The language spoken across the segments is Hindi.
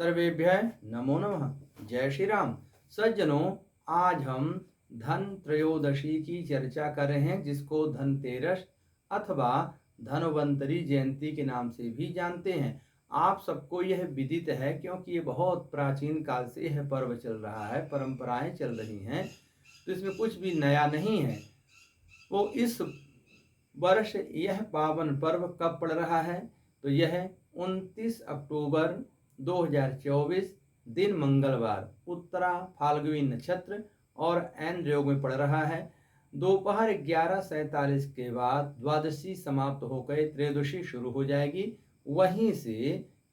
सर्वेभ्यः नमो नमः। जय श्री राम। सज्जनों, आज हम धन त्रयोदशी की चर्चा कर रहे हैं, जिसको धनतेरस अथवा धनवंतरी जयंती के नाम से भी जानते हैं। आप सबको यह विदित है, क्योंकि ये बहुत प्राचीन काल से यह पर्व चल रहा है, परंपराएं चल रही हैं, तो इसमें कुछ भी नया नहीं है। वो इस वर्ष यह पावन पर्व कब पड़ रहा है, तो यह 29 अक्टूबर 2024 दिन मंगलवार, उत्तरा फाल्गुनी नक्षत्र और ऐन योग में पड़ रहा है। दोपहर 11:47 के बाद द्वादशी समाप्त होकर त्रयोदशी शुरू हो जाएगी। वहीं से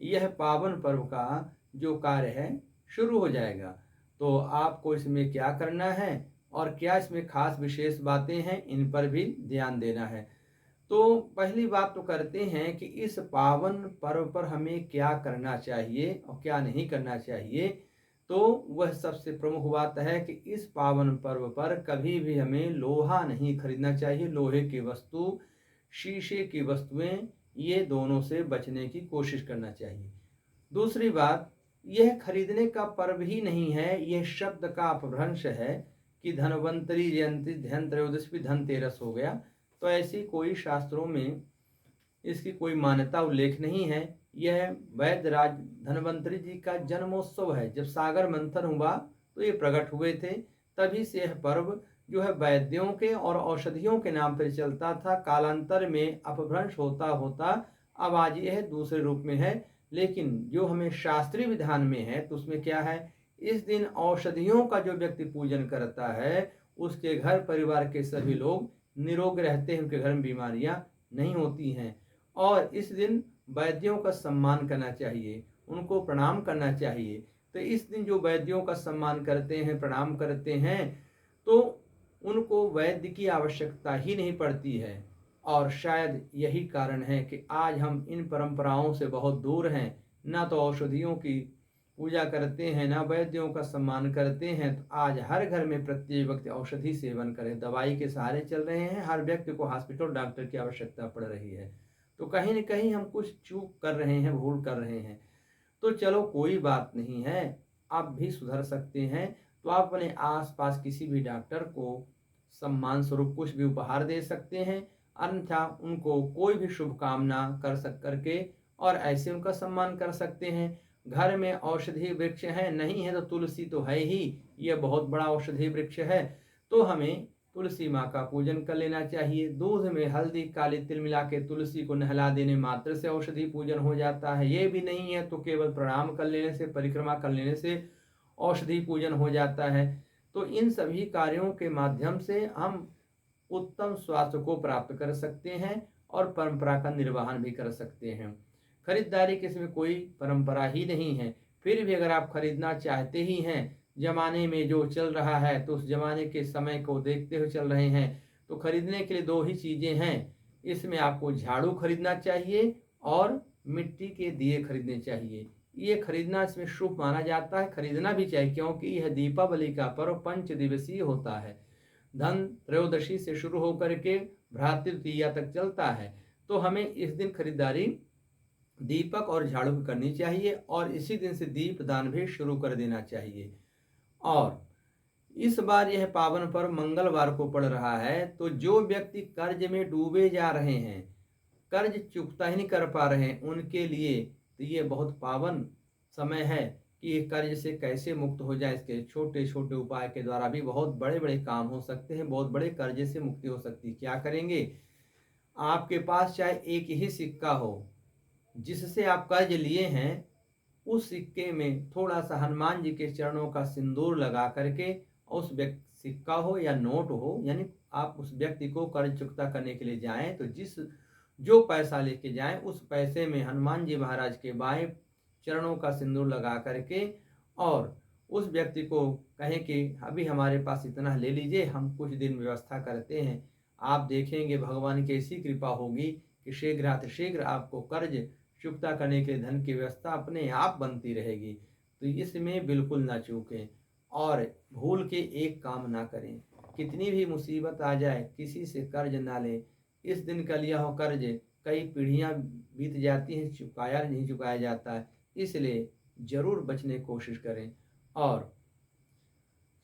यह पावन पर्व का जो कार्य है शुरू हो जाएगा। तो आपको इसमें क्या करना है और क्या इसमें खास विशेष बातें हैं, इन पर भी ध्यान देना है। तो पहली बात तो करते हैं कि इस पावन पर्व पर हमें क्या करना चाहिए और क्या नहीं करना चाहिए। तो वह सबसे प्रमुख बात है कि इस पावन पर्व पर कभी भी हमें लोहा नहीं खरीदना चाहिए। लोहे की वस्तु, शीशे की वस्तुएं, ये दोनों से बचने की कोशिश करना चाहिए। दूसरी बात, यह खरीदने का पर्व ही नहीं है, यह शब्द का अपभ्रंश है कि धनवंतरी जयंती, धन त्रयोदशी भी धनतेरस हो गया। तो ऐसी कोई शास्त्रों में इसकी कोई मान्यता उल्लेख नहीं है। यह वैद्यराज धन्वंतरी जी का जन्मोत्सव है। जब सागर मंथन हुआ तो ये प्रकट हुए थे, तभी से यह पर्व जो है वैद्यों के और औषधियों के नाम पर चलता था। कालांतर में अपभ्रंश होता होता अब आज यह दूसरे रूप में है। लेकिन जो हमें शास्त्रीय विधान में है, तो उसमें क्या है, इस दिन औषधियों का जो व्यक्ति पूजन करता है, उसके घर परिवार के सभी लोग निरोग रहते हैं, उनके घर में बीमारियां नहीं होती हैं। और इस दिन वैद्यों का सम्मान करना चाहिए, उनको प्रणाम करना चाहिए। तो इस दिन जो वैद्यों का सम्मान करते हैं, प्रणाम करते हैं, तो उनको वैद्य की आवश्यकता ही नहीं पड़ती है। और शायद यही कारण है कि आज हम इन परंपराओं से बहुत दूर हैं। ना तो औषधियों की पूजा करते हैं, ना वैद्यों का सम्मान करते हैं। तो आज हर घर में प्रत्येक व्यक्ति औषधि सेवन करे, दवाई के सहारे चल रहे हैं। हर व्यक्ति को हॉस्पिटल डॉक्टर की आवश्यकता पड़ रही है। तो कहीं न कहीं हम कुछ चूक कर रहे हैं, भूल कर रहे हैं। तो चलो कोई बात नहीं है, आप भी सुधर सकते हैं। तो आप अपने आसपास किसी भी डॉक्टर को सम्मान स्वरूप कुछ भी उपहार दे सकते हैं, अन्यथा उनको कोई भी शुभकामना करके और ऐसे उनका सम्मान कर सकते हैं। घर में औषधि वृक्ष है, नहीं है तो तुलसी तो है ही, यह बहुत बड़ा औषधि वृक्ष है। तो हमें तुलसी माँ का पूजन कर लेना चाहिए। दूध में हल्दी काली तिल मिला के तुलसी को नहला देने मात्र से औषधि पूजन हो जाता है। ये भी नहीं है तो केवल प्रणाम कर लेने से, परिक्रमा कर लेने से औषधि पूजन हो जाता है। तो इन सभी कार्यों के माध्यम से हम उत्तम स्वास्थ्य को प्राप्त कर सकते हैं और परंपरा का निर्वहन भी कर सकते हैं। खरीदारी की इसमें कोई परंपरा ही नहीं है। फिर भी अगर आप खरीदना चाहते ही हैं, जमाने में जो चल रहा है, तो उस जमाने के समय को देखते हुए चल रहे हैं, तो खरीदने के लिए दो ही चीजें हैं। इसमें आपको झाड़ू खरीदना चाहिए और मिट्टी के दिए खरीदने चाहिए। ये खरीदना इसमें शुभ माना जाता है, खरीदना भी चाहिए, क्योंकि यह दीपावली का पर्व 5 दिवसीय होता है। धन त्रयोदशी से शुरू होकर के भ्रातृ तृतीया तक चलता है। तो हमें इस दिन खरीदारी दीपक और झाड़ू की करनी चाहिए और इसी दिन से दीप दान भी शुरू कर देना चाहिए। और इस बार यह पावन पर्व मंगलवार को पड़ रहा है। तो जो व्यक्ति कर्ज में डूबे जा रहे हैं, कर्ज चुकता ही नहीं कर पा रहे हैं, उनके लिए तो ये बहुत पावन समय है कि ये कर्ज से कैसे मुक्त हो जाए। इसके छोटे छोटे उपाय के द्वारा भी बहुत बड़े बड़े काम हो सकते हैं, बहुत बड़े कर्जे से मुक्ति हो सकती है। क्या करेंगे, आपके पास चाहे एक ही सिक्का हो, जिससे आप कर्ज लिए हैं, उस सिक्के में थोड़ा सा हनुमान जी के चरणों का सिंदूर लगा करके, उस व्यक्ति, सिक्का हो या नोट हो, यानी आप उस व्यक्ति को कर्ज चुकता करने के लिए जाएं, तो जो पैसा लेके जाएं, उस पैसे में हनुमान जी महाराज के बाएं चरणों का सिंदूर लगा करके और उस व्यक्ति को कहें कि अभी हमारे पास इतना ले लीजिए, हम कुछ दिन व्यवस्था करते हैं। आप देखेंगे भगवान की ऐसी कृपा होगी कि शीघ्र आपको कर्ज चुकता करने के लिए धन की व्यवस्था अपने आप बनती रहेगी। तो इसमें बिल्कुल ना चूकें और भूल के एक काम ना करें। कितनी भी मुसीबत आ जाए, किसी से कर्ज ना लें। इस दिन का लिया हो कर्ज कई पीढ़ियां बीत जाती हैं, चुकाया नहीं चुकाया जाता है। इसलिए जरूर बचने की कोशिश करें। और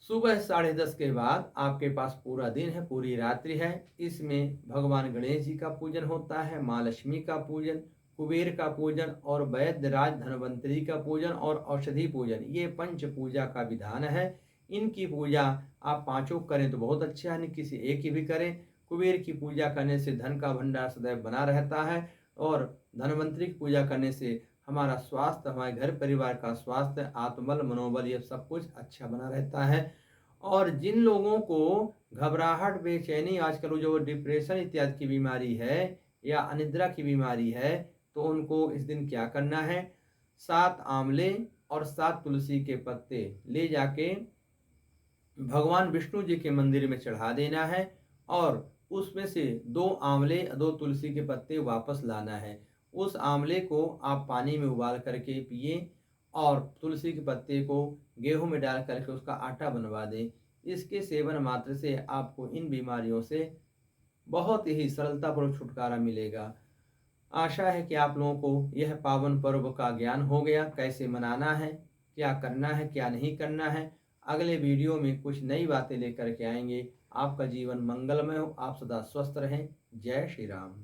सुबह 10:30 के बाद आपके पास पूरा दिन है, पूरी रात्रि है। इसमें भगवान गणेश जी का पूजन होता है, माँ लक्ष्मी का पूजन, कुबेर का पूजन और वैद्यराज धन्वंतरी का पूजन और औषधि पूजन, ये पंच पूजा का विधान है। इनकी पूजा आप पांचों करें तो बहुत अच्छा है, नहीं किसी एक की भी करें। कुबेर की पूजा करने से धन का भंडार सदैव बना रहता है और धन्वंतरी की पूजा करने से हमारा स्वास्थ्य, हमारे घर परिवार का स्वास्थ्य, आत्मबल, मनोबल, ये सब कुछ अच्छा बना रहता है। और जिन लोगों को घबराहट, बेचैनी, आजकल जो डिप्रेशन इत्यादि की बीमारी है या अनिद्रा की बीमारी है, तो उनको इस दिन क्या करना है, 7 आंवले और 7 तुलसी के पत्ते ले जाके भगवान विष्णु जी के मंदिर में चढ़ा देना है और उसमें से 2 आंवले, 2 तुलसी के पत्ते वापस लाना है। उस आंवले को आप पानी में उबाल करके पिए और तुलसी के पत्ते को गेहूं में डाल करके उसका आटा बनवा दें। इसके सेवन मात्र से आपको इन बीमारियों से बहुत ही सरलतापूर्वक छुटकारा मिलेगा। आशा है कि आप लोगों को यह पावन पर्व का ज्ञान हो गया, कैसे मनाना है, क्या करना है, क्या नहीं करना है। अगले वीडियो में कुछ नई बातें लेकर के आएंगे। आपका जीवन मंगलमय हो, आप सदा स्वस्थ रहें। जय श्री राम।